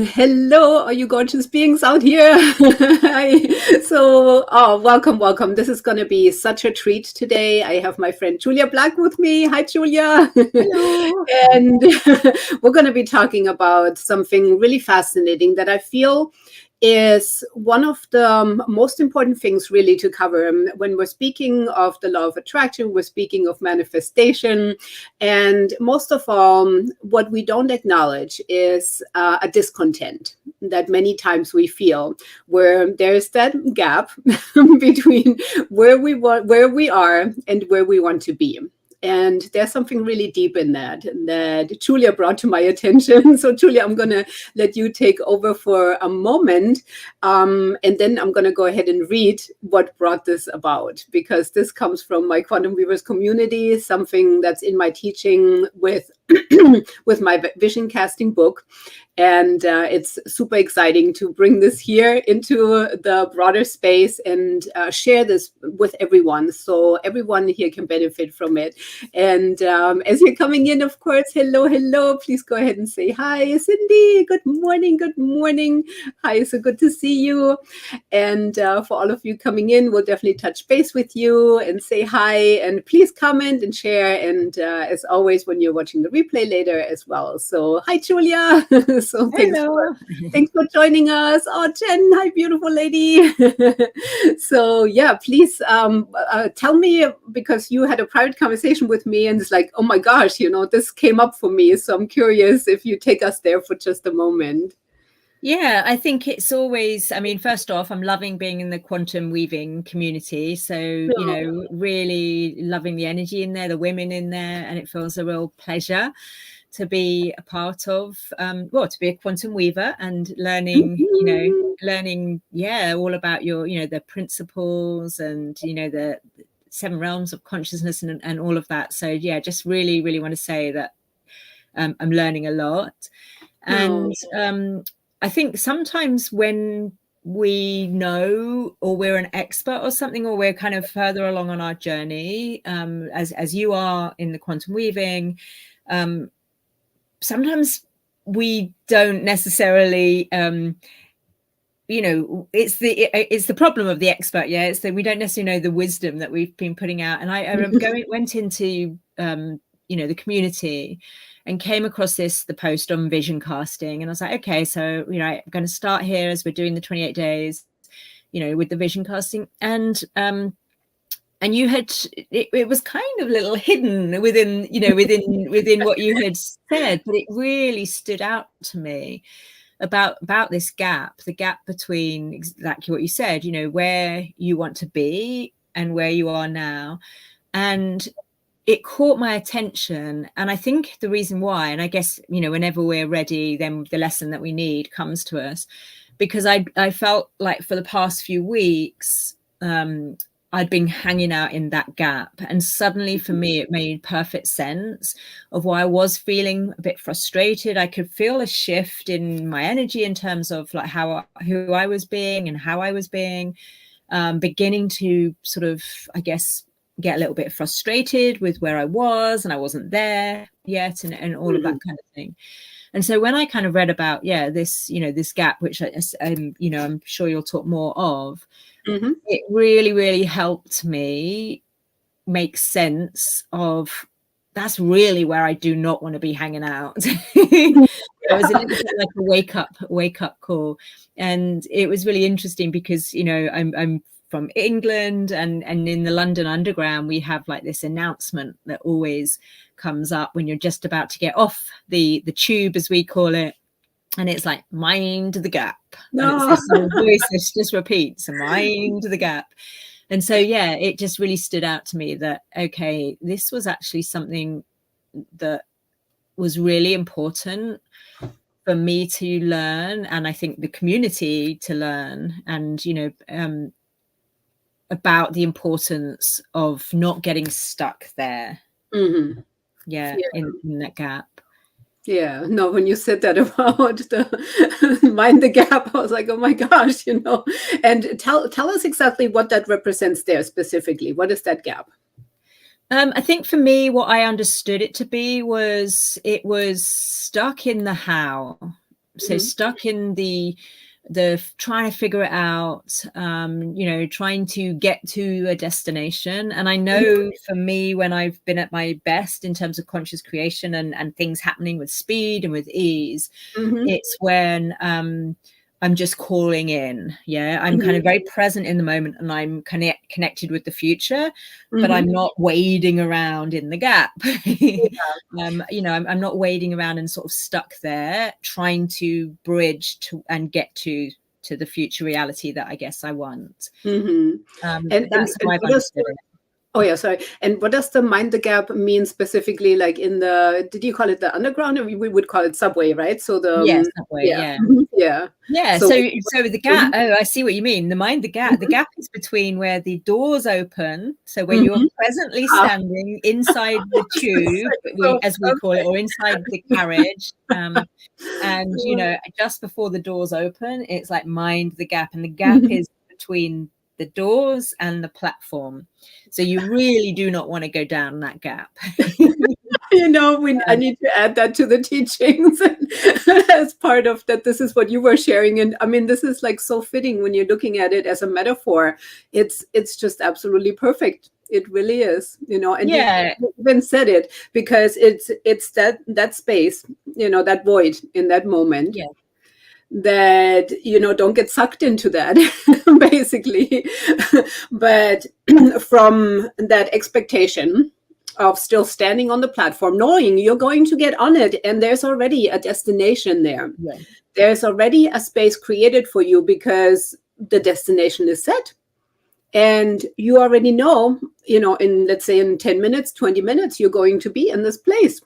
Hello, all you gorgeous beings out here. Hi. So, welcome. This is going to be such a treat today. I have my friend Julia Black with me. Hi, Julia. Hello. And we're going to be talking about something really fascinating that I feel is one of the most important things really to cover. When we're speaking of the law of attraction, we're speaking of manifestation. And most of all, what we don't acknowledge is a discontent that many times we feel, where there's that gap between where we are and where we want to be. And there's something really deep in that Julia brought to my attention. So, Julia, I'm going to let you take over for a moment. And then I'm going to go ahead and read what brought this about, because this comes from my Quantum Weavers community, something that's in my teaching with, with my vision casting book. And it's super exciting to bring this here into the broader space and share this with everyone, so everyone here can benefit from it. And as you're coming in, of course, hello, please go ahead and say hi. Cindy, good morning. Hi, so good to see you. And for all of you coming in, we'll definitely touch base with you and say hi, and please comment and share. And as always, when you're watching the replay later as well. So hi, Julia. So thanks for joining us. Oh, Jen, hi, beautiful lady. So yeah, please tell me, because you had a private conversation with me and it's like, oh my gosh, this came up for me. So I'm curious if you take us there for just a moment. Yeah, I think it's always, first off, I'm loving being in the quantum weaving community. So, really loving the energy in there, the women in there, and it feels a real pleasure to be a part of, to be a quantum weaver and learning, all about your, the principles and, the 7 realms of consciousness and all of that. So, yeah, just really, really want to say that I'm learning a lot. And I think sometimes when we know, or we're an expert or something, or we're kind of further along on our journey, as you are in the quantum weaving, sometimes we don't necessarily it's the problem of the expert. Yeah, it's that we don't necessarily know the wisdom that we've been putting out. And I went into the community and came across the post on vision casting, and I was like, okay, so I'm going to start here as we're doing the 28 days with the vision casting. And you had it was kind of a little hidden within what you had said, but it really stood out to me about this gap, the gap between exactly what you said, where you want to be and where you are now. And it caught my attention. And I think the reason why, and I guess, whenever we're ready, then the lesson that we need comes to us, because I felt like for the past few weeks, I'd been hanging out in that gap. And suddenly for me, it made perfect sense of why I was feeling a bit frustrated. I could feel a shift in my energy in terms of like who I was being and how I was being, beginning to sort of, I guess, get a little bit frustrated with where I was and I wasn't there yet, and all of that kind of thing. And so when I kind of read about, this gap, which I'm sure you'll talk more of, it really, really helped me make sense of that's really where I do not want to be hanging out. It was a little bit like a wake up call. And it was really interesting because, I'm from England, and in the London Underground, we have like this announcement that always comes up when you're just about to get off the tube, as we call it. And it's like, mind the gap. No. And it's this voice that just repeats, mind the gap. And so, yeah, it just really stood out to me that, okay, this was actually something that was really important for me to learn. And I think the community to learn, and, about the importance of not getting stuck there. In that gap. Yeah, no, when you said that about the mind the gap, I was like, oh my gosh, And tell us exactly what that represents there specifically. What is that gap? I think for me, what I understood it to be was it was stuck in the how. so stuck in the trying to figure it out, trying to get to a destination. And I know for me, when I've been at my best in terms of conscious creation and things happening with speed and with ease, it's when I'm just calling in. I'm kind of very present in the moment, and I'm connected with the future, but I'm not wading around in the gap. I'm not wading around and sort of stuck there trying to bridge to and get to the future reality that I guess I want. And that's how I've understood it. Oh yeah, sorry. And what does the mind the gap mean specifically? Like in the, did you call it the underground, or we would call it subway, right? So the subway, yeah. So the gap. Oh, I see what you mean. The mind the gap. The gap is between where the doors open, so where you're presently standing inside the tube, as we call it, or inside the carriage. And just before the doors open, it's like mind the gap, and the gap is between the doors and the platform. So you really do not want to go down that gap. I need to add that to the teachings as part of that. This is what you were sharing. And I mean, this is like so fitting when you're looking at it as a metaphor. It's just absolutely perfect. It really is, and you even said it, because it's that space, that void in that moment. Yeah. That don't get sucked into that basically, but from that expectation of still standing on the platform, knowing you're going to get on it, and there's already a destination there. There's already a space created for you, because the destination is set, and you already know, in, let's say, in 10 minutes, 20 minutes, you're going to be in this place.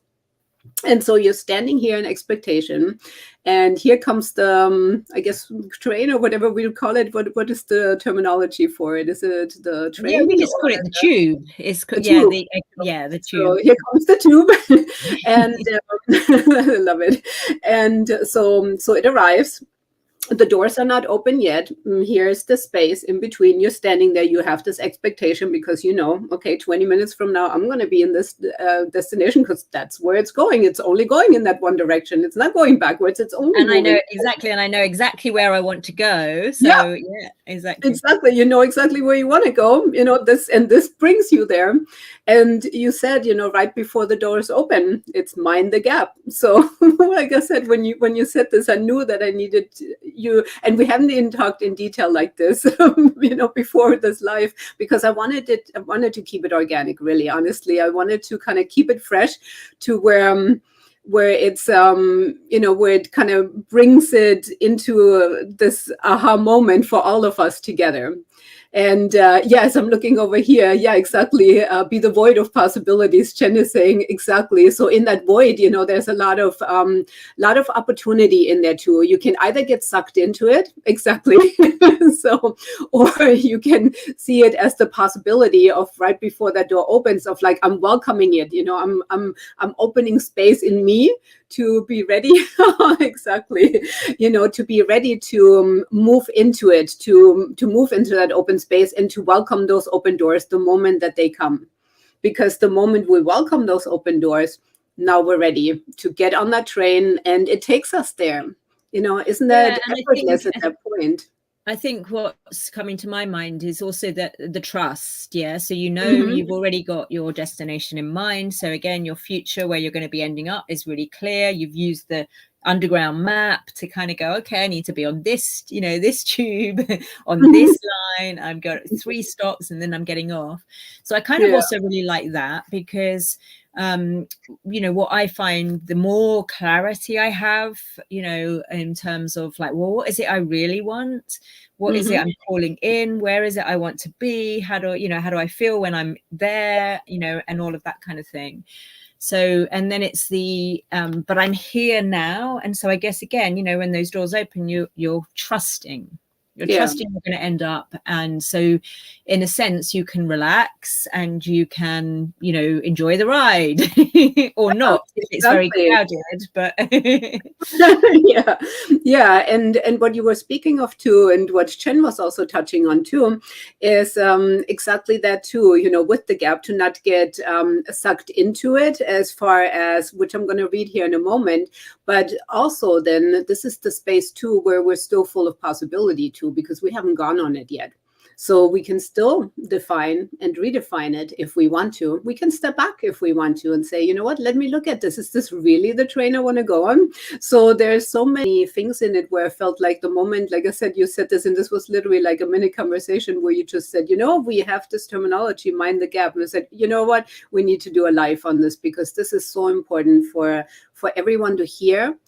And so you're standing here in expectation, and here comes the, I guess, train, or whatever we call it. What is the terminology for it? Is it the train? Yeah, we just call it the tube. It's the tube. The tube. So here comes the tube, and I love it. And so it arrives. The doors are not open yet. Here's the space in between. You're standing there. You have this expectation, because okay, 20 minutes from now, I'm going to be in this destination, because that's where it's going. It's only going in that one direction. It's not going backwards. It's only I know exactly where I want to go. So yeah, exactly. You know exactly where you want to go. This brings you there. And you said, right before the doors open, it's mind the gap. So like I said, when you said this, I knew that I needed you, and we haven't even talked in detail like this, before this live, because I wanted to keep it organic, really, honestly. I wanted to kind of keep it fresh to where it's, where it kind of brings it into this aha moment for all of us together. And yes, I'm looking over here. Yeah, exactly. Be the void of possibilities. Chen is saying exactly. So in that void, there's a lot of opportunity in there too. You can either get sucked into it, exactly. So, or you can see it as the possibility of right before that door opens, of like, I'm welcoming it. I'm opening space in me to be ready, exactly, to be ready to move into it, to move into that open space, and to welcome those open doors the moment that they come. Because the moment we welcome those open doors, now we're ready to get on that train, and it takes us there. Isn't that effortless at that point? I think what's coming to my mind is also that the trust. Yeah. So, you've already got your destination in mind. So again, your future, where you're going to be ending up, is really clear. You've used the underground map to kind of go, okay, I need to be on this, this tube on this line. I've got 3 stops, and then I'm getting off. So I kind of also really like that, because what I find, the more clarity I have, in terms of like, well, what is it I really want? What is it I'm calling in? Where is it I want to be? How do I feel when I'm there? And all of that kind of thing. So, and then it's the, but I'm here now. And so I guess, again, when those doors open, you're trusting. You're Yeah. trusting you're going to end up. And so in a sense, you can relax and you can, you know, enjoy the ride or not if it's very crowded, but yeah, yeah, and what you were speaking of too, and what Chen was also touching on too, is exactly that too. You know, with the gap, to not get sucked into it, as far as, which I'm going to read here in a moment, but also then this is the space too where we're still full of possibility too, because we haven't gone on it yet. So we can still define and redefine it if we want to. We can step back if we want to and say, you know what, let me look at this. Is this really the train I want to go on? So there's so many things in it where I felt like the moment, like I said, you said this, and this was literally like a mini conversation where you just said, you know, we have this terminology, mind the gap. And I said, you know what, we need to do a live on this, because this is so important for everyone to hear.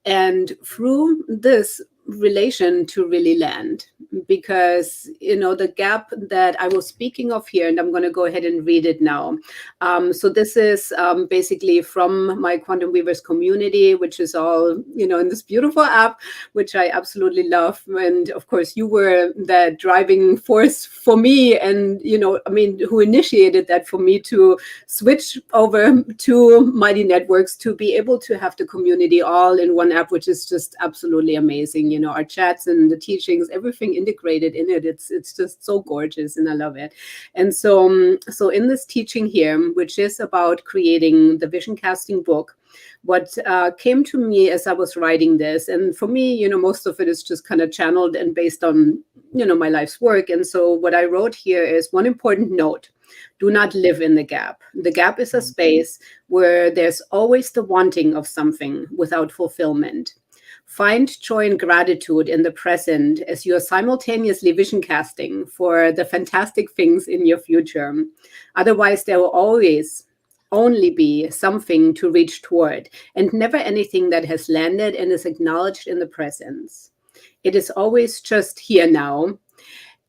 And through this relation to really land, because you know the gap that I was speaking of here, and I'm going to go ahead and read it now. So this is basically from my Quantum Weavers community, which is all, you know, in this beautiful app, which I absolutely love. And of course you were the driving force for me, and you know, I mean, who initiated that for me to switch over to Mighty Networks, to be able to have the community all in one app, which is just absolutely amazing. You know, our chats and the teachings, everything integrated in it. It's just so gorgeous, and I love it. And so, so in this teaching here, which is about creating the vision casting book, what came to me as I was writing this, and for me, you know, most of it is just kind of channeled and based on, you know, my life's work. And so what I wrote here is one important note: do not live in the gap. The gap is a space where there's always the wanting of something without fulfillment. Find joy and gratitude in the present as you are simultaneously vision casting for the fantastic things in your future. Otherwise, there will always only be something to reach toward, and never anything that has landed and is acknowledged in the presence. It is always just here now.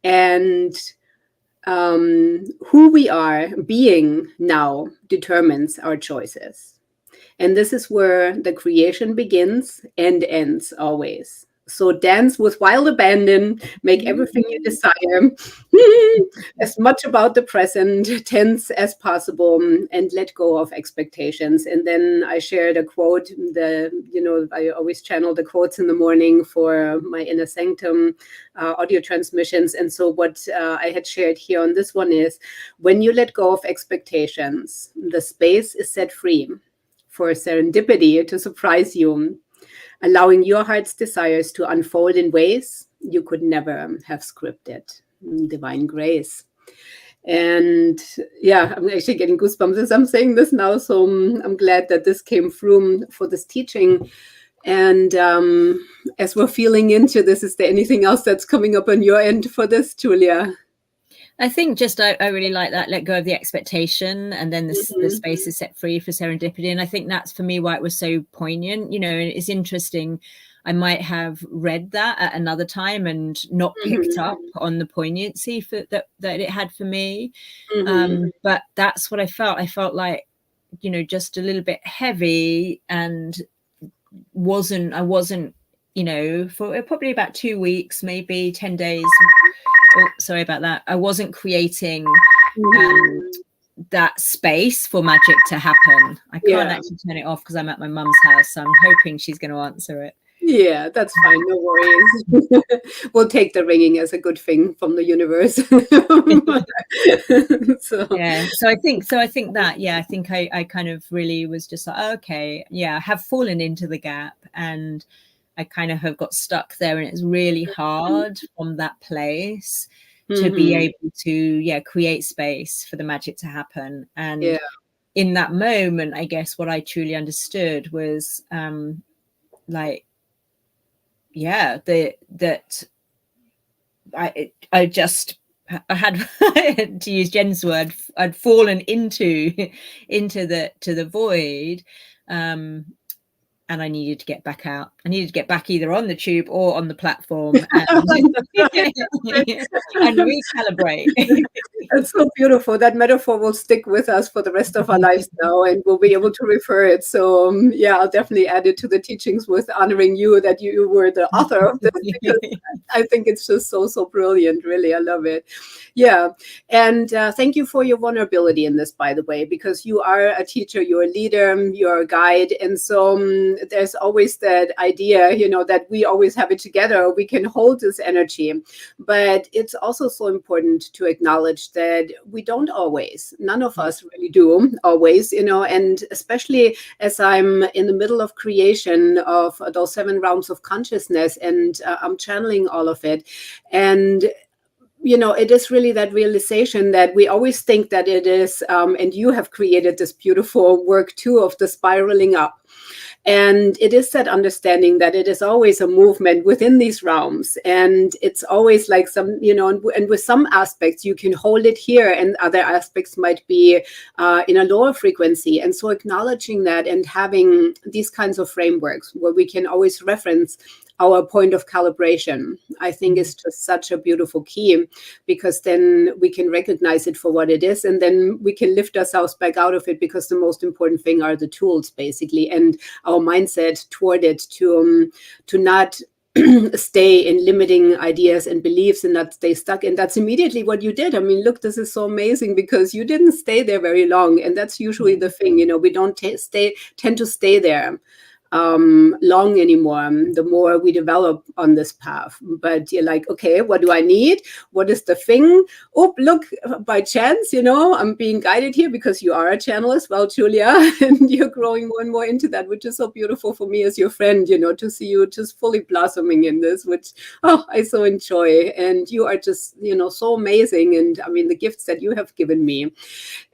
And who we are being now determines our choices. And this is where the creation begins and ends always. So dance with wild abandon, make everything you desire, as much about the present tense as possible, and let go of expectations. And then I shared a quote. You know, I always channel the quotes in the morning for my inner sanctum audio transmissions. And so what I had shared here on this one is, when you let go of expectations, the space is set free for serendipity to surprise you, allowing your heart's desires to unfold in ways you could never have scripted. Divine grace. And yeah, I'm actually getting goosebumps as I'm saying this now. So I'm glad that this came through for this teaching. And as we're feeling into this, is there anything else that's coming up on your end for this, Julia? I think just I really like that, let go of the expectation, and then the space is set free for serendipity. And I think that's for me why it was so poignant. You know, and it's interesting. I might have read that at another time and not picked up on the poignancy that it had for me. But that's what I felt. I felt like, you know, just a little bit heavy, and I wasn't, you know, for probably about 2 weeks, maybe 10 days. Oh, sorry about that. I wasn't creating that space for magic to happen. I can't actually turn it off because I'm at my mum's house, so I'm hoping she's going to answer it. Yeah, that's fine. No worries. We'll take the ringing as a good thing from the universe. Yeah. So I think that, I think I kind of really was just like, okay, yeah, I have fallen into the gap, and I kind of have got stuck there, and it's really hard from that place to be able to, create space for the magic to happen. And in that moment, I guess what I truly understood was that I just, I had to use Jen's word, I'd fallen into the void, and I needed to get back out I needed to get back either on the tube or on the platform and, and recalibrate. It's so beautiful. That metaphor will stick with us for the rest of our lives now, and we'll be able to refer it. So, yeah, I'll definitely add it to the teachings with honoring you that you were the author of this, because I think it's just so, so brilliant. Really, I love it. Yeah. And thank you for your vulnerability in this, by the way, because you are a teacher, you're a leader, you're a guide. And so there's always that idea, that we always have it together. We can hold this energy. But it's also so important to acknowledge that we don't always, none of us really do always, and especially as I'm in the middle of creation of those 7 realms of consciousness, and I'm channeling all of it. And it is really that realization that we always think that it is, and you have created this beautiful work too of the spiraling up. And it is that understanding that it is always a movement within these realms. And it's always like some, and with some aspects, you can hold it here, and other aspects might be in a lower frequency. And so acknowledging that and having these kinds of frameworks where we can always reference our point of calibration, I think is just such a beautiful key, because then we can recognize it for what it is, and then we can lift ourselves back out of it, because the most important thing are the tools, basically, and our mindset toward it to not stay in limiting ideas and beliefs and not stay stuck. And that's immediately what you did. I mean, look, this is so amazing, because you didn't stay there very long. And that's usually the thing, we don't tend to stay there long anymore, the more we develop on this path. But you're like, okay, what do I need? What is the thing? Oh, look, by chance, I'm being guided here, because you are a channel as well, Julia, and you're growing more and more into that, which is so beautiful for me as your friend, to see you just fully blossoming in this, which, I so enjoy. And you are just, so amazing. And I mean, the gifts that you have given me.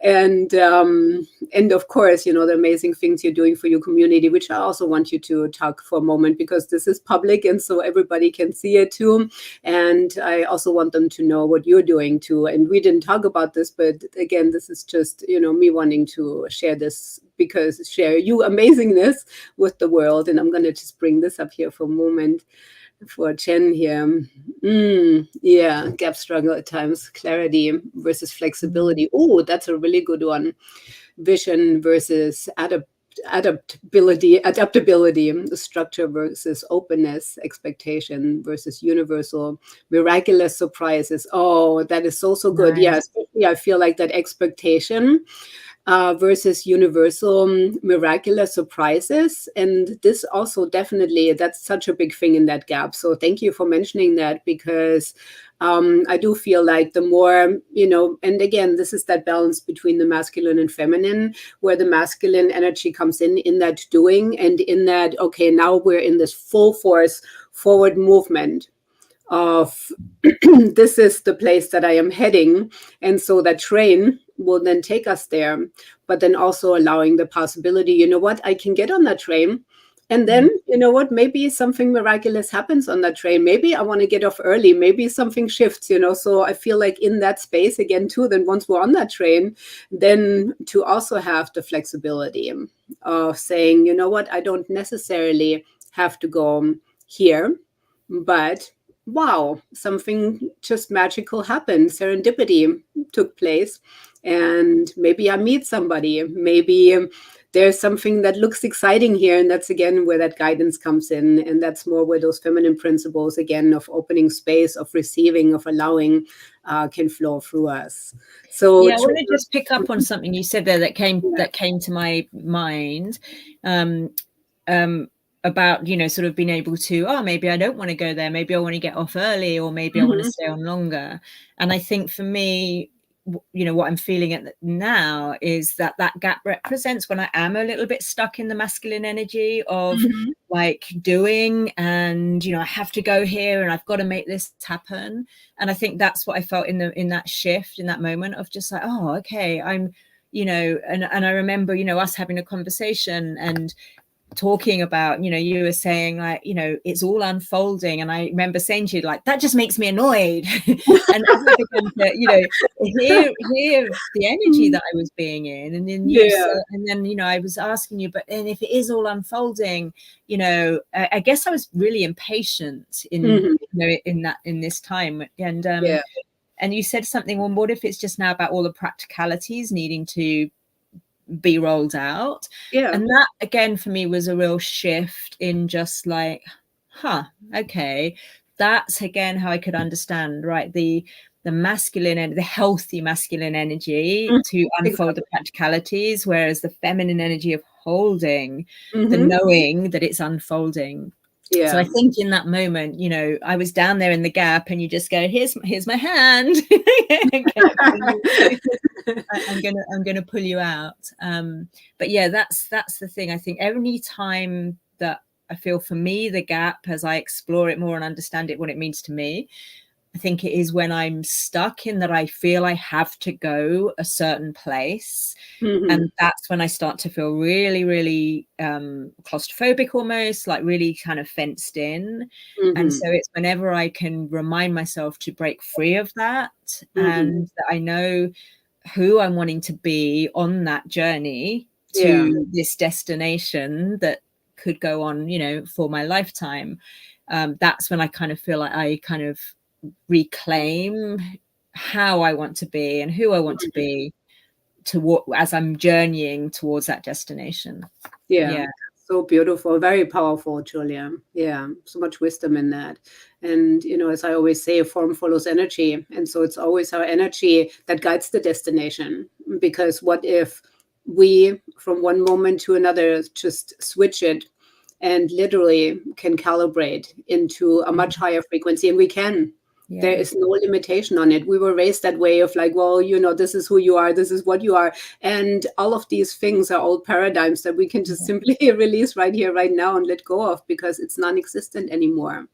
And of course, the amazing things you're doing for your community, which I also want you to talk for a moment, because this is public, and so everybody can see it too. And I also want them to know what you're doing too. And we didn't talk about this, but again, this is just, me wanting to share this, because share you amazingness with the world. And I'm going to just bring this up here for a moment for Chen here. Yeah, gap struggle at times, clarity versus flexibility. Oh, that's a really good one. Vision versus adaptability, structure versus openness, expectation versus universal, miraculous surprises. Oh, that is so, so good. Nice. Yeah, especially I feel like that expectation versus universal, miraculous surprises. And this also definitely, that's such a big thing in that gap. So thank you for mentioning that, because I do feel like the more, and again, this is that balance between the masculine and feminine, where the masculine energy comes in that doing, and in that, okay, now we're in this full force forward movement of this is the place that I am heading. And so that train will then take us there, but then also allowing the possibility, I can get on that train. And then, maybe something miraculous happens on that train. Maybe I want to get off early. Maybe something shifts, So I feel like in that space again, too, then once we're on that train, then to also have the flexibility of saying, I don't necessarily have to go here, but wow, something just magical happened. Serendipity took place. And maybe I meet somebody. Maybe there's something that looks exciting here. And that's, again, where that guidance comes in. And that's more where those feminine principles, again, of opening space, of receiving, of allowing, can flow through us. So yeah, I want to just pick up on something you said there that came to my mind. About, sort of being able to, maybe I don't want to go there. Maybe I want to get off early, or maybe I want to stay on longer. And I think for me, what I'm feeling at now is that gap represents when I am a little bit stuck in the masculine energy of like doing, and, I have to go here and I've got to make this happen. And I think that's what I felt in that shift, in that moment of just like, okay, I'm, and I remember, us having a conversation, and talking about, you were saying like, it's all unfolding. And I remember saying to you, like, that just makes me annoyed. And as I began to, hear the energy that I was being in, and then you said, and then, I was asking you, but then if it is all unfolding, I guess I was really impatient in, in this time. And you said something, well, what if it's just now about all the practicalities needing to be rolled out? And that again for me was a real shift in just like, okay, that's again how I could understand, right, the masculine and the healthy masculine energy to unfold the practicalities, whereas the feminine energy of holding the knowing that it's unfolding. So I think in that moment, I was down there in the gap, and you just go, here's my hand. I'm gonna pull you out. But yeah, that's the thing. I think every time that I feel, for me, the gap, as I explore it more and understand it, what it means to me, I think it is when I'm stuck in that I feel I have to go a certain place. And that's when I start to feel really, really claustrophobic, almost like really kind of fenced in. And so it's whenever I can remind myself to break free of that, and that I know who I'm wanting to be on that journey to this destination that could go on, for my lifetime. That's when I kind of feel like I kind of reclaim how I want to be and who I want to be as I'm journeying towards that destination. Yeah. So beautiful, very powerful, Julia. Yeah, so much wisdom in that. And, as I always say, form follows energy. And so it's always our energy that guides the destination. Because what if we, from one moment to another, just switch it and literally can calibrate into a much higher frequency? And we can. There is no limitation on it. We were raised that way of like, well, this is who you are, this is what you are. And all of these things are old paradigms that we can just simply release right here, right now, and let go of, because it's non-existent anymore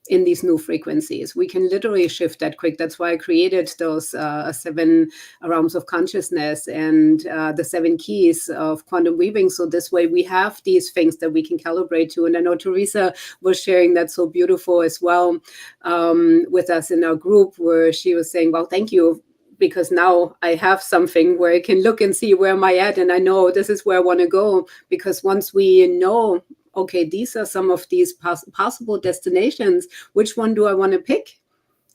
in these new frequencies. We can literally shift that quick. That's why I created those 7 realms of consciousness and the 7 keys of quantum weaving. So this way we have these things that we can calibrate to. And I know Teresa was sharing that so beautiful as well with us in our group, where she was saying, well, thank you, because now I have something where I can look and see where am I at, and I know this is where I want to go. Because once we know, okay, these are some of these possible destinations, which one do I want to pick?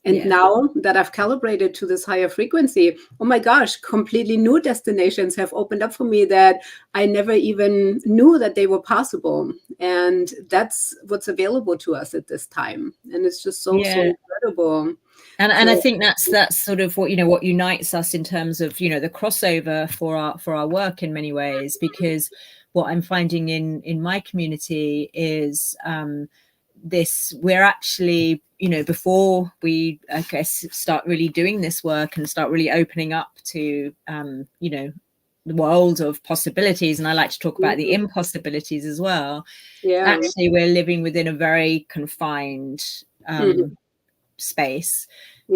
And now that I've calibrated to this higher frequency, oh my gosh, completely new destinations have opened up for me that I never even knew that they were possible. And that's what's available to us at this time. And it's just so incredible. And I think that's sort of what what unites us in terms of the crossover for our work in many ways. Because what I'm finding in my community is we're actually, before we, I guess, start really doing this work and start really opening up to the world of possibilities, and I like to talk about the impossibilities as well. Actually, we're living within a very confined space.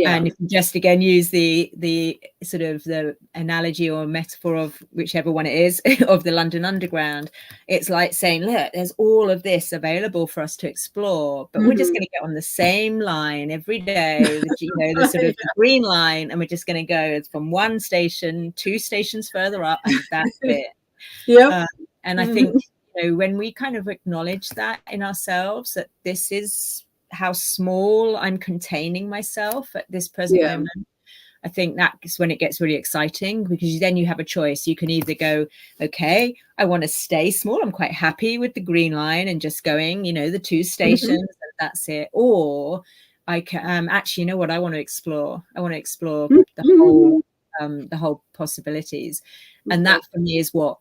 And if you just again use the sort of the analogy or metaphor of whichever one it is of the London Underground, it's like saying, look, there's all of this available for us to explore, but we're just going to get on the same line every day, the sort of green line, and we're just going to go from one station 2 stations further up, and that's it. And I think when we kind of acknowledge that in ourselves, that this is how small I'm containing myself at this present moment, I think that's when it gets really exciting, because then you have a choice. You can either go, okay, I want to stay small, I'm quite happy with the green line and just going, the 2 stations, and that's it. Or I can actually, what I want to explore. I want to explore the whole possibilities. And that for me is what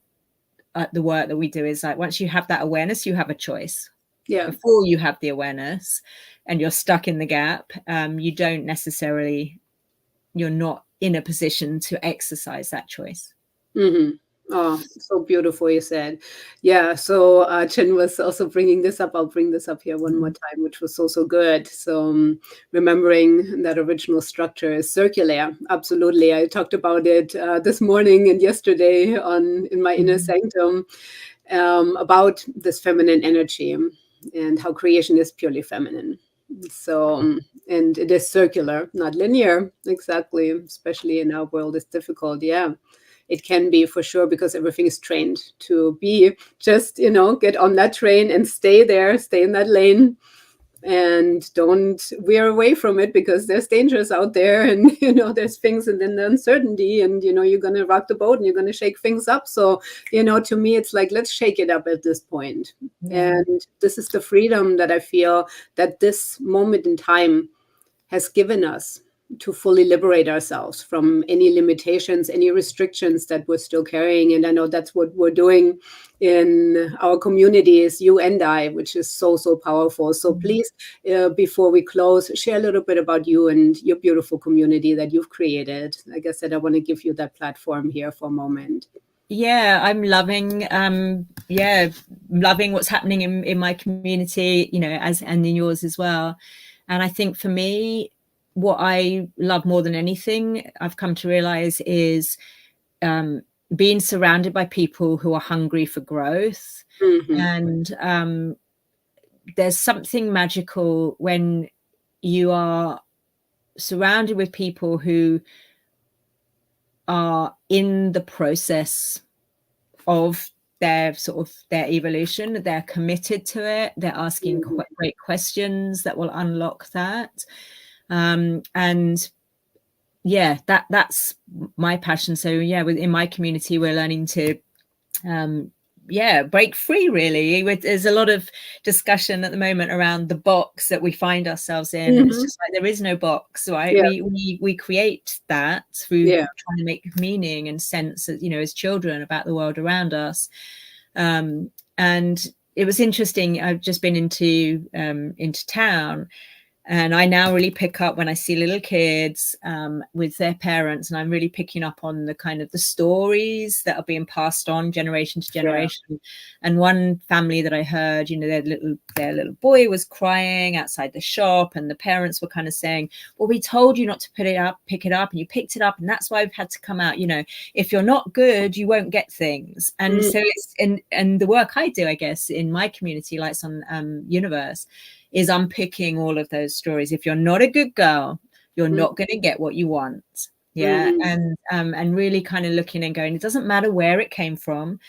the work that we do is like. Once you have that awareness, you have a choice. Before you have the awareness and you're stuck in the gap, you don't necessarily, you're not in a position to exercise that choice. Oh, so beautiful, you said. So Chen was also bringing this up. I'll bring this up here one more time, which was so good. So remembering that original structure is circular. Absolutely. I talked about it this morning and yesterday in my inner sanctum. about this feminine energy and how creation is purely feminine. So, and it is circular, not linear, exactly, especially in our world, it's difficult. Yeah, it can be for sure because everything is trained to be just, get on that train and stay there, stay in that lane, and don't veer away from it because there's dangers out there, and there's things, and then the uncertainty, and you're going to rock the boat and you're going to shake things up. So to me it's like, let's shake it up at this point. Yeah. And this is the freedom that I feel that this moment in time has given us to fully liberate ourselves from any limitations, any restrictions that we're still carrying. And I know that's what we're doing in our communities, you and I, which is so, so powerful. So please, before we close, share a little bit about you and your beautiful community that you've created. Like I said, I want to give you that platform here for a moment. Yeah, I'm loving loving what's happening in my community, as and in yours as well. And I think for me, what I love more than anything, I've come to realize, is being surrounded by people who are hungry for growth. And there's something magical when you are surrounded with people who are in the process of their evolution. They're committed to it. They're asking great questions that will unlock that. And yeah, that's my passion. So yeah, within my community, we're learning to break free, really. There's a lot of discussion at the moment around the box that we find ourselves in. And it's just like, there is no box, right? We create that through trying to make meaning and sense, as children, about the world around us. And it was interesting. I've just been into town, and I now really pick up when I see little kids with their parents, and I'm really picking up on the kind of the stories that are being passed on generation to generation. Yeah. And one family that I heard, their little boy was crying outside the shop, and the parents were kind of saying, well, we told you not to pick it up, and you picked it up, and that's why we've had to come out. If you're not good, you won't get things. And so it's and the work I do, I guess, in my community, Lights on Universe, is unpicking all of those stories. If you're not a good girl, you're not going to get what you want. Yeah. And really kind of looking and going, it doesn't matter where it came from,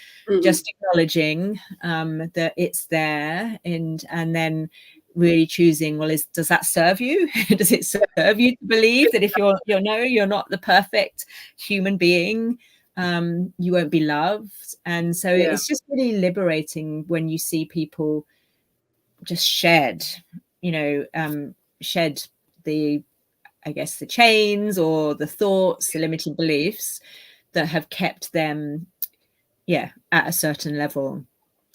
just acknowledging that it's there, and then really choosing, well, does that serve you? Does it serve you to believe that if you're not the perfect human being, you won't be loved? And so it's just really liberating when you see people just shed the, I guess, the chains or the thoughts, the limiting beliefs that have kept them at a certain level.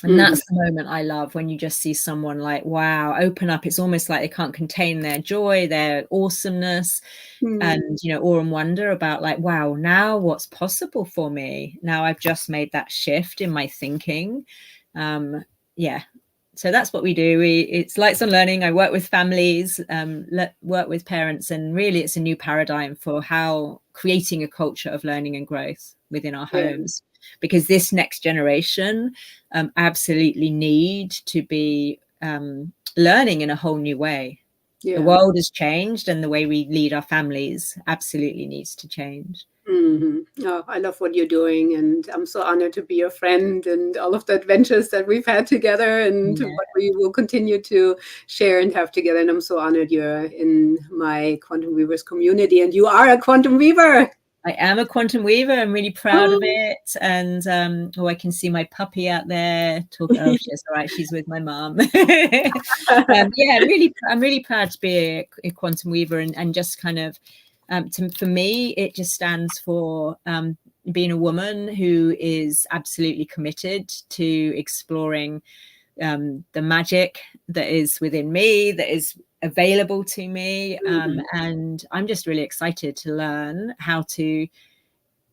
And that's the moment I love, when you just see someone like, wow, open up. It's almost like they can't contain their joy, their awesomeness, and awe and wonder about, like, wow, now what's possible for me? Now I've just made that shift in my thinking. So that's what we do. It's Lights on Learning. I work with families, work with parents, and really it's a new paradigm for how creating a culture of learning and growth within our homes, because this next generation absolutely need to be learning in a whole new way. The world has changed, and the way we lead our families absolutely needs to change. Oh, I love what you're doing, and I'm so honored to be your friend, and all of the adventures that we've had together, and what we will continue to share and have together. And I'm so honored you're in my Quantum Weavers community, and you are a Quantum Weaver. I am a Quantum Weaver. I'm really proud of it. And I can see my puppy out there talking. Oh, she's all right. She's with my mom. I'm really proud to be a Quantum Weaver, and just kind of, for me, it just stands for being a woman who is absolutely committed to exploring the magic that is within me, that is available to me. And I'm just really excited to learn how to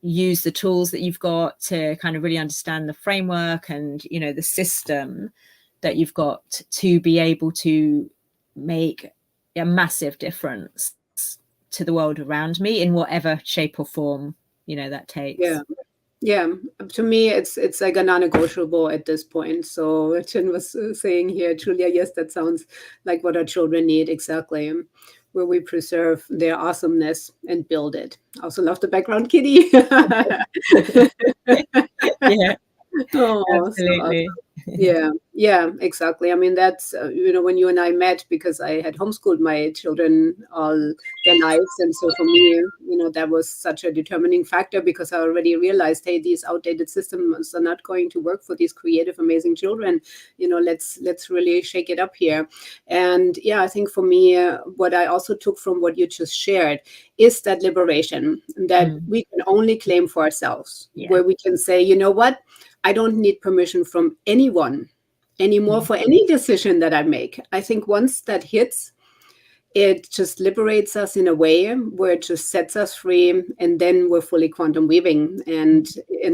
use the tools that you've got to kind of really understand the framework and, the system that you've got to be able to make a massive difference to the world around me in whatever shape or form, that takes. Yeah, to me, it's like a non-negotiable at this point. So Chin was saying here, Julia, yes, that sounds like what our children need exactly, where we preserve their awesomeness and build it. I also love the background kitty. Yeah, Oh, so awesome. absolutely. Yeah, yeah, exactly. I mean, that's, when you and I met, because I had homeschooled my children all their lives. And so for me, that was such a determining factor, because I already realized, hey, these outdated systems are not going to work for these creative, amazing children. Let's really shake it up here. And yeah, I think for me, what I also took from what you just shared is that liberation that Mm, we can only claim for ourselves, yeah. where we can say, you know what? I don't need permission from anyone anymore Mm, for any decision that I make. I think once that hits, it just liberates us in a way where it just sets us free, and then we're fully quantum weaving, and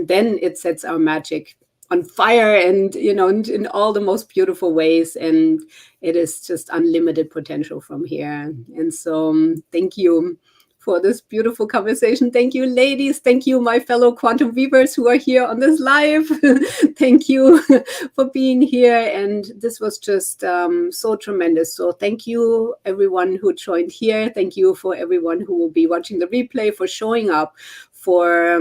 then it sets our magic on fire, and in all the most beautiful ways, and it is just unlimited potential from here. And so thank you for this beautiful conversation. Thank you, ladies. Thank you, my fellow quantum weavers who are here on this live. Thank you for being here. And this was just so tremendous. So thank you, everyone who joined here. Thank you for everyone who will be watching the replay, for showing up for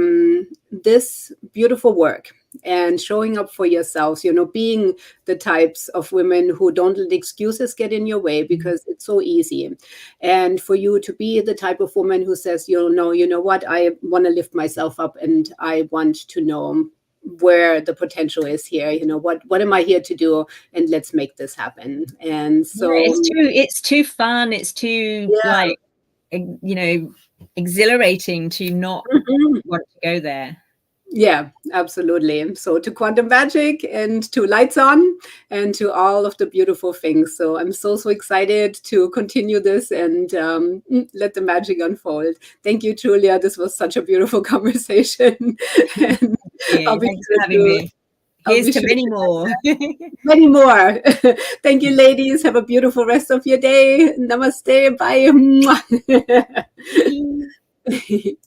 this beautiful work and showing up for yourselves, being the types of women who don't let excuses get in your way, because it's so easy. And for you to be the type of woman who says, you know what, I want to lift myself up, and I want to know where the potential is here. What am I here to do? And let's make this happen. And yeah, so it's too fun. It's too yeah. exhilarating to not Mhm. want to go there. Yeah, absolutely. So to quantum magic, and to lights on, and to all of the beautiful things. So I'm so excited to continue this, and let the magic unfold. Thank you, Julia. This was such a beautiful conversation. And Yeah, I'll be thanks for sure having to me. I'll Here's be to sure many to more. many more. Thank you, ladies. Have a beautiful rest of your day. Namaste. Bye. Bye. Mwah.